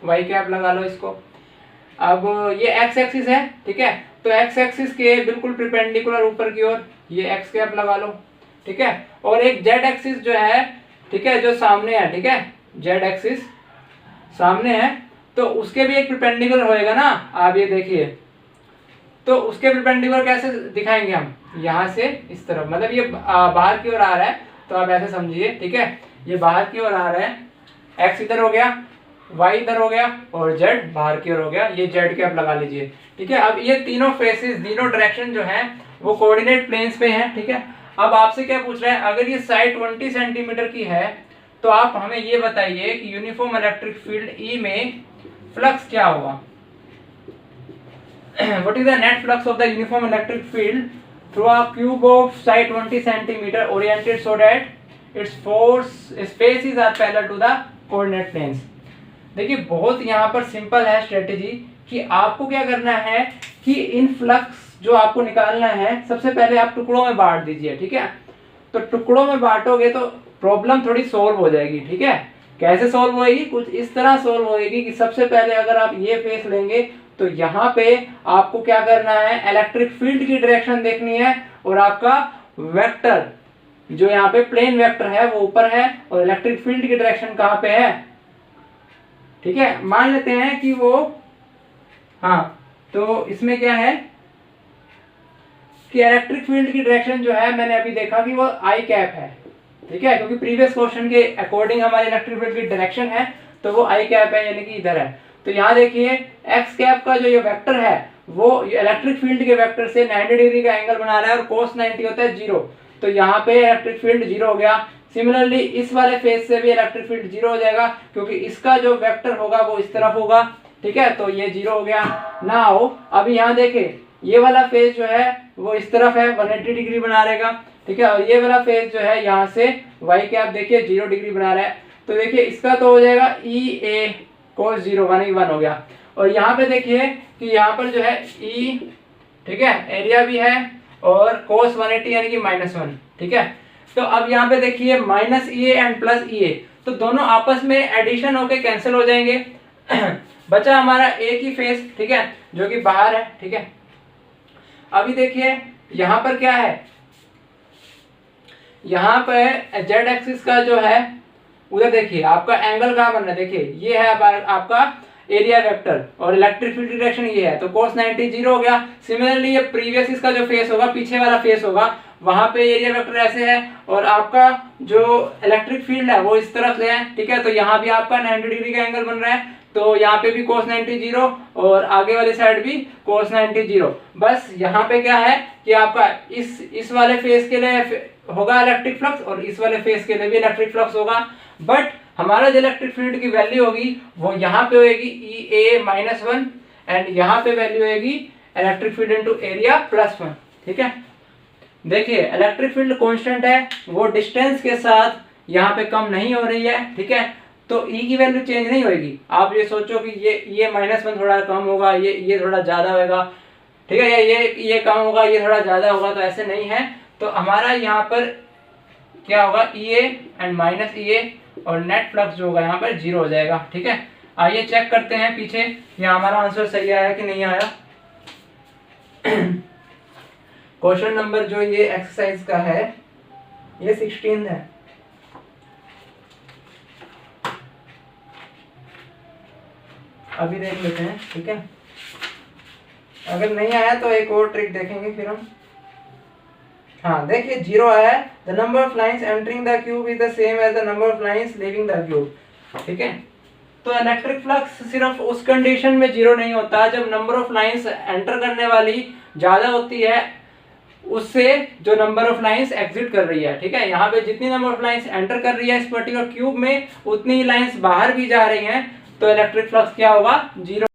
वाई कैप लगा लो इसको। अब ये एक्स एक्सिस है, ठीक है, तो एक्स एक्सिस के बिल्कुल परपेंडिकुलर ऊपर की ओर ये एक्स कैप लगा लो, ठीक है। और एक जेड एक्सिस जो है, ठीक है, जो सामने है, ठीक है, जेड एक्सिस सामने है, तो उसके भी एक परपेंडिकुलर होएगा ना। आप ये देखिए, तो उसके परपेंडिकुलर कैसे दिखाएंगे हम, यहाँ से इस तरफ, मतलब ये बाहर की ओर आ रहा है, तो आप ऐसे समझिए, ठीक है, ये बाहर की ओर आ रहा है, एक्स इधर हो गया, वाई इधर हो गया और जेड बाहर की ओर हो गया, ये जेड कैप लगा लीजिए, ठीक है। अब ये तीनों फेसेस, तीनों डायरेक्शन जो है वो कोऑर्डिनेट प्लेन्स पे हैं, ठीक है। अब आपसे क्या पूछ रहा है, अगर ये साइड 20 सेंटीमीटर की है तो आप हमें ये बताइए कि यूनिफॉर्म इलेक्ट्रिक फील्ड ई में फ्लक्स क्या होगा। What is the net flux of the uniform electric field through a cube of side 20 centimeter oriented so that its faces are parallel to the coordinate planes। देखिए बहुत यहाँ पर simple है strategy कि आपको क्या करना है कि इन फ्लक्स जो आपको निकालना है, सबसे पहले आप टुकड़ों में बांट दीजिए, ठीक है। तो टुकड़ों में बांटोगे तो प्रॉब्लम थोड़ी सोल्व हो जाएगी, ठीक है। कैसे सोल्व होएगी, कुछ इस तरह सोल्व होएगी कि सबसे पहले अगर आप ये फेस लेंगे तो यहाँ पे आपको क्या करना है, इलेक्ट्रिक फील्ड की डायरेक्शन देखनी है और आपका वेक्टर जो यहाँ पे प्लेन वेक्टर है वो ऊपर है और इलेक्ट्रिक फील्ड की डायरेक्शन कहाँ पे है, ठीक है। मान लेते हैं कि वो, हाँ, तो इसमें क्या है कि इलेक्ट्रिक फील्ड की डायरेक्शन जो है मैंने अभी देखा कि वो आई कैप है, ठीक है, क्योंकि प्रीवियस क्वेश्चन के अकॉर्डिंग हमारी इलेक्ट्रिक फील्ड की डायरेक्शन है तो वो आई कैप है, यानी कि इधर है। तो यहाँ देखिए एक्स कैप का जो ये वेक्टर है वो इलेक्ट्रिक फील्ड के वेक्टर से 90 डिग्री का एंगल बना रहा है और cos 90 होता है 0, तो यहाँ पे इलेक्ट्रिक फील्ड 0 हो गया। सिमिलरली इस वाले फेस से भी इलेक्ट्रिक फील्ड 0 हो जाएगा क्योंकि इसका जो वेक्टर होगा वो इस तरफ होगा, ठीक है, तो ये 0 हो गया। नाउ अभी यहाँ देखें ये वाला फेस जो है वो इस तरफ है, 180 डिग्री बना रहेगा, ठीक है, और ये वाला फेस जो है यहाँ से वाई कैप देखिए 0 डिग्री बना रहा है। तो देखिए इसका तो हो जाएगा ई ए cos 0 1 हो गया। और यहाँ पे देखिए कि यहाँ पर जो है ई, ठीक है, एरिया भी है और cos 180 यानी कि -1, ठीक है। तो अब यहाँ पे देखिए माइनस ई एंड प्लस ई, तो दोनों आपस में एडिशन होके कैंसिल हो जाएंगे। बचा हमारा एक ही फेस, ठीक है, जो कि बाहर है, ठीक है। अभी देखिए यहाँ पर क्या है, यहाँ पे जेड एक्सिस का जो है उधर देखिए आपका एंगल कहाँ बन रहा है, देखिए ये है आपका एरिया वेक्टर और इलेक्ट्रिक फील्ड डायरेक्शन ये है, तो cos 90 0 हो गया। सिमिलरली ये प्रीवियस इसका जो फेस होगा, पीछे वाला फेस होगा, वहां पे एरिया वेक्टर ऐसे है और आपका जो इलेक्ट्रिक फील्ड है वो इस तरफ से है, ठीक है, तो यहाँ भी आपका 90 डिग्री का एंगल बन रहा है, तो यहाँ पे भी cos 90 0 और आगे वाली साइड भी cos 90 0। बस यहाँ पे क्या है कि आपका इस वाले फेस के लिए होगा इलेक्ट्रिक फ्लक्स और इस वाले फेस के लिए भी इलेक्ट्रिक फ्लक्स होगा, बट हमारा जो इलेक्ट्रिक फील्ड की वैल्यू होगी वो यहाँ पे होगी ई ए -1 एंड यहाँ पे वैल्यू होगी electric field into area plus 1। ठीक है, देखिए इलेक्ट्रिक फील्ड कांस्टेंट है, वो डिस्टेंस के साथ यहाँ पे कम नहीं हो रही है। ठीक है, तो ई की वैल्यू चेंज नहीं होगी। आप ये सोचो कि ये -1 थोड़ा कम होगा, ये थोड़ा ज़्यादा होगा, ठीक है, ये कम होगा, ये थोड़ा ज़्यादा होगा, तो ऐसे नहीं है। तो हमारा यहाँ पर क्या होगा, ई ए एंड माइनस ई ए, और नेट फ्लक्स जो होगा यहाँ पर 0 हो जाएगा। ठीक है, आइए चेक करते हैं पीछे यहाँ हमारा आंसर सही आया कि नहीं आया। क्वेश्चन नंबर जो ये एक्सरसाइज का है ये 16 है। अभी देख लेते हैं। ठीक है, अगर नहीं आया तो एक और ट्रिक देखेंगे फिर हम। हाँ देखिए 0 आया है। The number of lines entering the cube is the same as the number of lines leaving the cube. ठीक है, तो इलेक्ट्रिक फ्लक्स सिर्फ उस कंडीशन में 0 नहीं होता जब नंबर ऑफ लाइंस एंटर करने वाली ज्यादा होती है उससे जो नंबर ऑफ लाइंस एग्जिट कर रही है। ठीक है, यहाँ पे जितनी नंबर ऑफ लाइंस एंटर कर रही है इस पर्टिकुलर क्यूब में उतनी ही लाइंस बाहर भी जा रही हैं, तो इलेक्ट्रिक फ्लक्स क्या होगा, 0